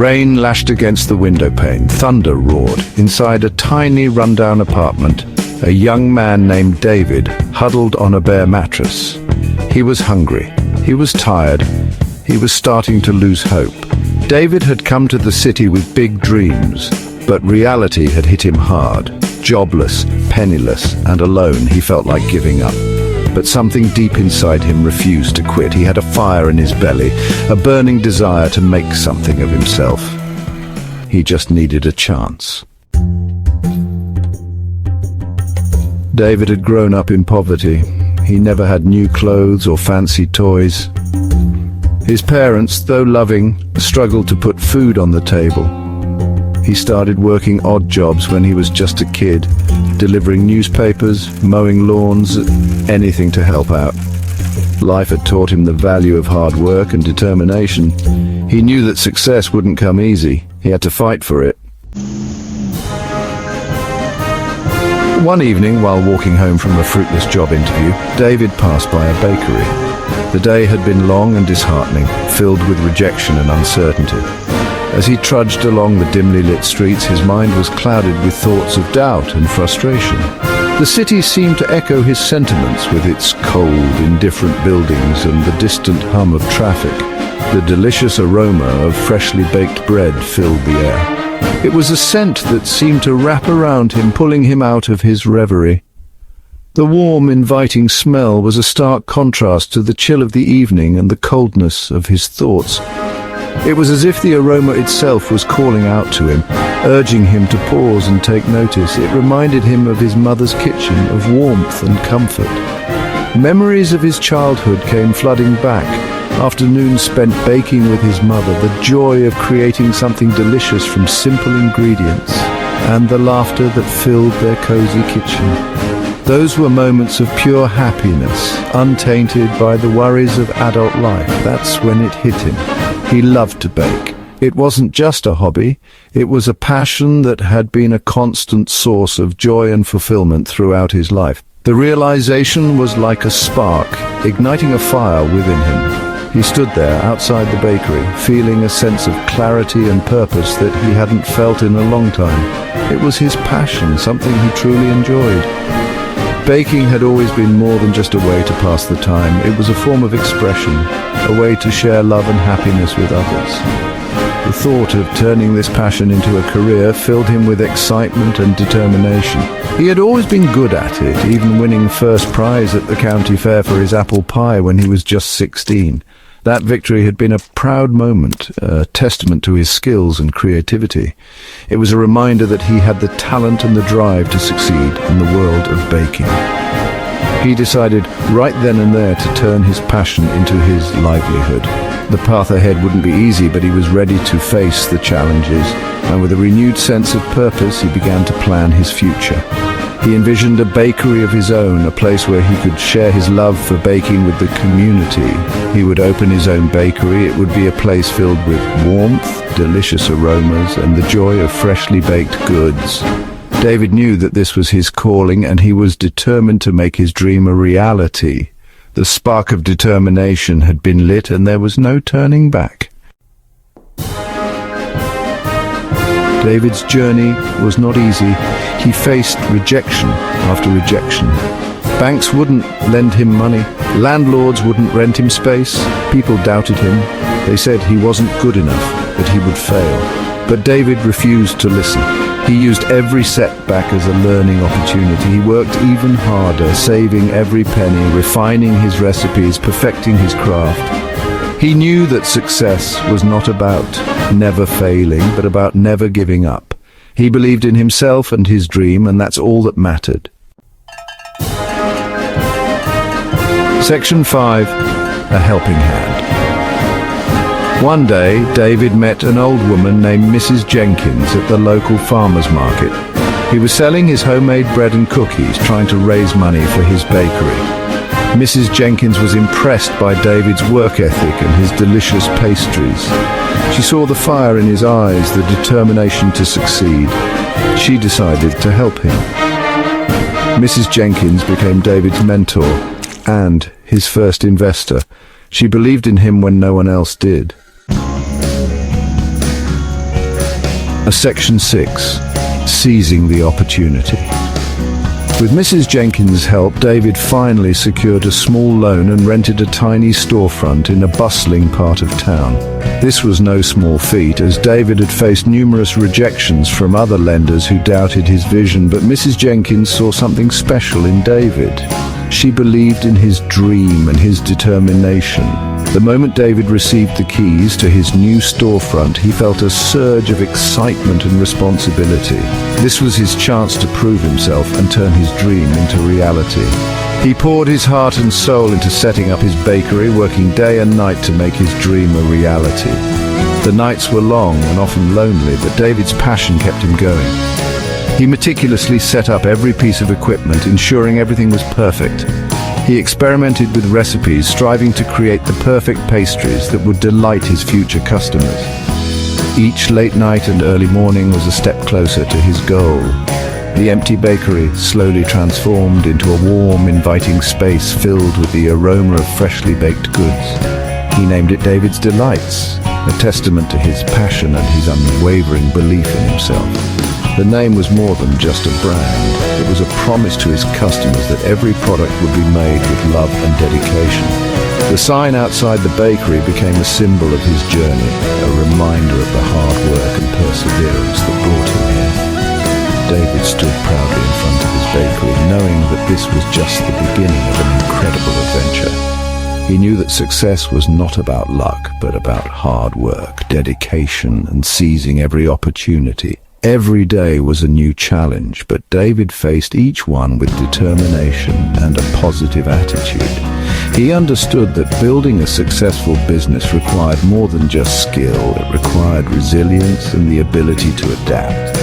Rain lashed against the window pane. Thunder roared. Inside a tiny rundown apartment, a young man named David huddled on a bare mattress. He was hungry. He was tired. He was starting to lose hope. David had come to the city with big dreams, but reality had hit him hard. Jobless, penniless, and alone, he felt like giving up. But something deep inside him refused to quit. He had a fire in his belly, a burning desire to make something of himself. He just needed a chance. David had grown up in poverty. He never had new clothes or fancy toys. His parents, though loving, struggled to put food on the table. He started working odd jobs when he was just a kid, delivering newspapers, mowing lawns, anything to help out. Life had taught him the value of hard work and determination. He knew that success wouldn't come easy. He had to fight for it. One evening, while walking home from a fruitless job interview, David passed by a bakery. The day had been long and disheartening, filled with rejection and uncertainty. As he trudged along the dimly lit streets, his mind was clouded with thoughts of doubt and frustration. The city seemed to echo his sentiments with its cold, indifferent buildings and the distant hum of traffic. The delicious aroma of freshly baked bread filled the air. It was a scent that seemed to wrap around him, pulling him out of his reverie. The warm, inviting smell was a stark contrast to the chill of the evening and the coldness of his thoughts. It was as if the aroma itself was calling out to him, urging him to pause and take notice. It reminded him of his mother's kitchen, of warmth and comfort. Memories of his childhood came flooding back. Afternoons spent baking with his mother, the joy of creating something delicious from simple ingredients, and the laughter that filled their cozy kitchen. Those were moments of pure happiness, untainted by the worries of adult life. That's when it hit him. He loved to bake. It wasn't just a hobby, it was a passion that had been a constant source of joy and fulfillment throughout his life. The realization was like a spark, igniting a fire within him. He stood there outside the bakery, feeling a sense of clarity and purpose that he hadn't felt in a long time. It was his passion, something he truly enjoyed. Baking had always been more than just a way to pass the time. It was a form of expression, a way to share love and happiness with others. The thought of turning this passion into a career filled him with excitement and determination. He had always been good at it, even winning first prize at the county fair for his apple pie when he was just 16. That victory had been a proud moment, a testament to his skills and creativity. It was a reminder that he had the talent and the drive to succeed in the world of baking. He decided right then and there to turn his passion into his livelihood. The path ahead wouldn't be easy, but he was ready to face the challenges, and with a renewed sense of purpose, he began to plan his future. He envisioned a bakery of his own, a place where he could share his love for baking with the community. He would open his own bakery. It would be a place filled with warmth, delicious aromas, and the joy of freshly baked goods. David knew that this was his calling, and he was determined to make his dream a reality. The spark of determination had been lit, and there was no turning back. David's journey was not easy. He faced rejection after rejection. Banks wouldn't lend him money. Landlords wouldn't rent him space. People doubted him. They said he wasn't good enough, that he would fail. But David refused to listen. He used every setback as a learning opportunity. He worked even harder, saving every penny, refining his recipes, perfecting his craft. He knew that success was not about never failing, but about never giving up. He believed in himself and his dream, and that's all that mattered. Section 5. A helping hand. One day, David met an old woman named Mrs. Jenkins at the local farmer's market. He was selling his homemade bread and cookies, trying to raise money for his bakery. Mrs. Jenkins was impressed by David's work ethic and his delicious pastries. She saw the fire in his eyes, the determination to succeed. She decided to help him. Mrs. Jenkins became David's mentor and his first investor. She believed in him when no one else did. Section 6. Seizing the opportunity. With Mrs. Jenkins' help, David finally secured a small loan and rented a tiny storefront in a bustling part of town. This was no small feat, as David had faced numerous rejections from other lenders who doubted his vision, but Mrs. Jenkins saw something special in David. She believed in his dream and his determination. The moment David received the keys to his new storefront, he felt a surge of excitement and responsibility. This was his chance to prove himself and turn his dream into reality. He poured his heart and soul into setting up his bakery, working day and night to make his dream a reality. The nights were long and often lonely, but David's passion kept him going. He meticulously set up every piece of equipment, ensuring everything was perfect. He experimented with recipes, striving to create the perfect pastries that would delight his future customers. Each late night and early morning was a step closer to his goal. The empty bakery slowly transformed into a warm, inviting space filled with the aroma of freshly baked goods. He named it David's Delights, a testament to his passion and his unwavering belief in himself. The name was more than just a brand. It was a promise to his customers that every product would be made with love and dedication. The sign outside the bakery became a symbol of his journey, a reminder of the hard work and perseverance that brought him here. David stood proudly in front of his bakery, knowing that this was just the beginning of an incredible adventure. He knew that success was not about luck, but about hard work, dedication, and seizing every opportunity. Every day was a new challenge, but David faced each one with determination and a positive attitude. He understood that building a successful business required more than just skill. It required resilience and the ability to adapt.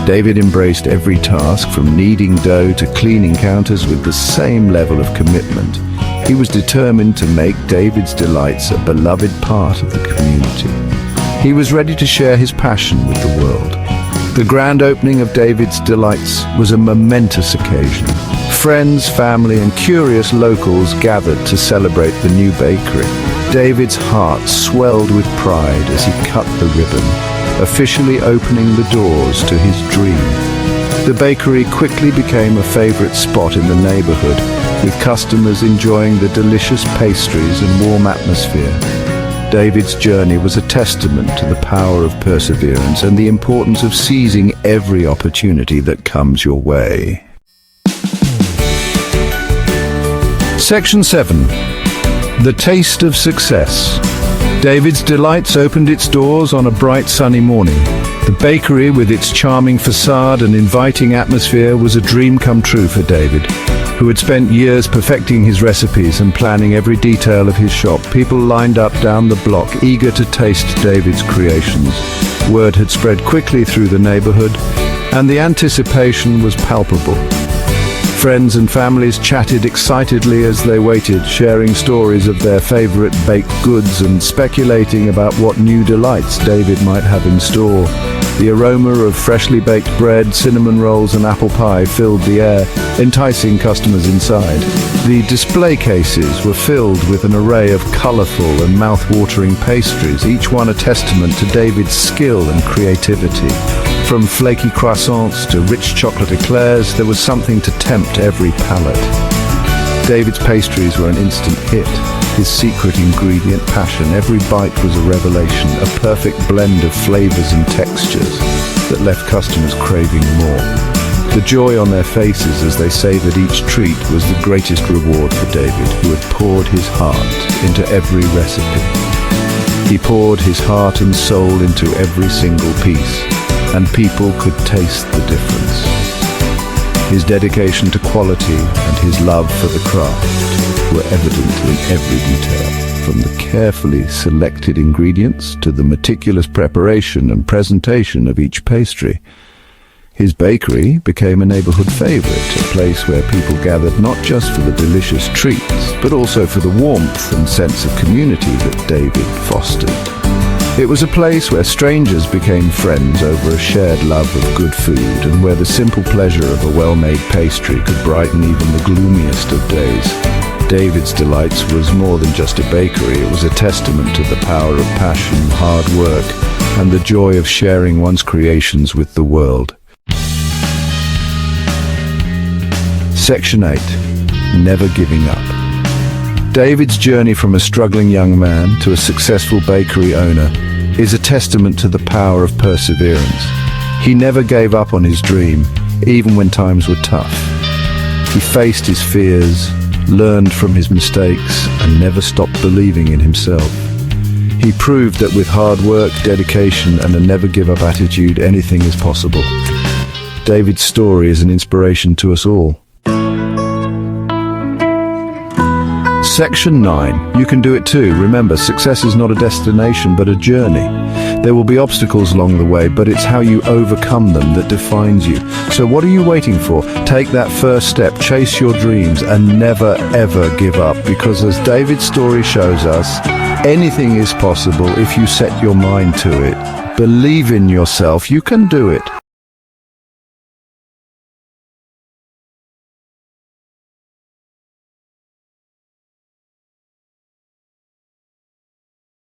David embraced every task, from kneading dough to cleaning counters, with the same level of commitment. He was determined to make David's Delights a beloved part of the community. He was ready to share his passion with the world. The grand opening of David's Delights was a momentous occasion. Friends, family, and curious locals gathered to celebrate the new bakery. David's heart swelled with pride as he cut the ribbon, officially opening the doors to his dream. The bakery quickly became a favorite spot in the neighborhood, with customers enjoying the delicious pastries and warm atmosphere. David's journey was a testament to the power of perseverance and the importance of seizing every opportunity that comes your way. Section 7. The Taste of Success. David's Delights opened its doors on a bright sunny morning. The bakery, with its charming facade and inviting atmosphere, was a dream come true for David, who had spent years perfecting his recipes and planning every detail of his shop. People lined up down the block, eager to taste David's creations. Word had spread quickly through the neighborhood, and the anticipation was palpable. Friends and families chatted excitedly as they waited, sharing stories of their favorite baked goods and speculating about what new delights David might have in store. The aroma of freshly baked bread, cinnamon rolls, and apple pie filled the air, enticing customers inside. The display cases were filled with an array of colorful and mouth-watering pastries, each one a testament to David's skill and creativity. From flaky croissants to rich chocolate eclairs, there was something to tempt every palate. David's pastries were an instant hit. His secret ingredient, passion, every bite was a revelation, a perfect blend of flavors and textures that left customers craving more. The joy on their faces as they savored each treat was the greatest reward for David, who had poured his heart into every recipe. He poured his heart and soul into every single piece, and people could taste the difference. His dedication to quality and his love for the craft were evident in every detail, from the carefully selected ingredients to the meticulous preparation and presentation of each pastry. His bakery became a neighborhood favorite, a place where people gathered not just for the delicious treats, but also for the warmth and sense of community that David fostered. It was a place where strangers became friends over a shared love of good food, and where the simple pleasure of a well-made pastry could brighten even the gloomiest of days. David's Delights was more than just a bakery. It was a testament to the power of passion, hard work, and the joy of sharing one's creations with the world. Section 8. Never giving up. David's journey from a struggling young man to a successful bakery owner is a testament to the power of perseverance. He never gave up on his dream, even when times were tough. He faced his fears, learned from his mistakes, and never stopped believing in himself. He proved that with hard work, dedication, and a never-give-up attitude, anything is possible. David's story is an inspiration to us all. Section 9. You can do it too. Remember, success is not a destination, but a journey. There will be obstacles along the way, but it's how you overcome them that defines you. So what are you waiting for? Take that first step, chase your dreams, and never ever give up, because as David's story shows us, anything is possible if you set your mind to it. Believe in yourself, you can do it.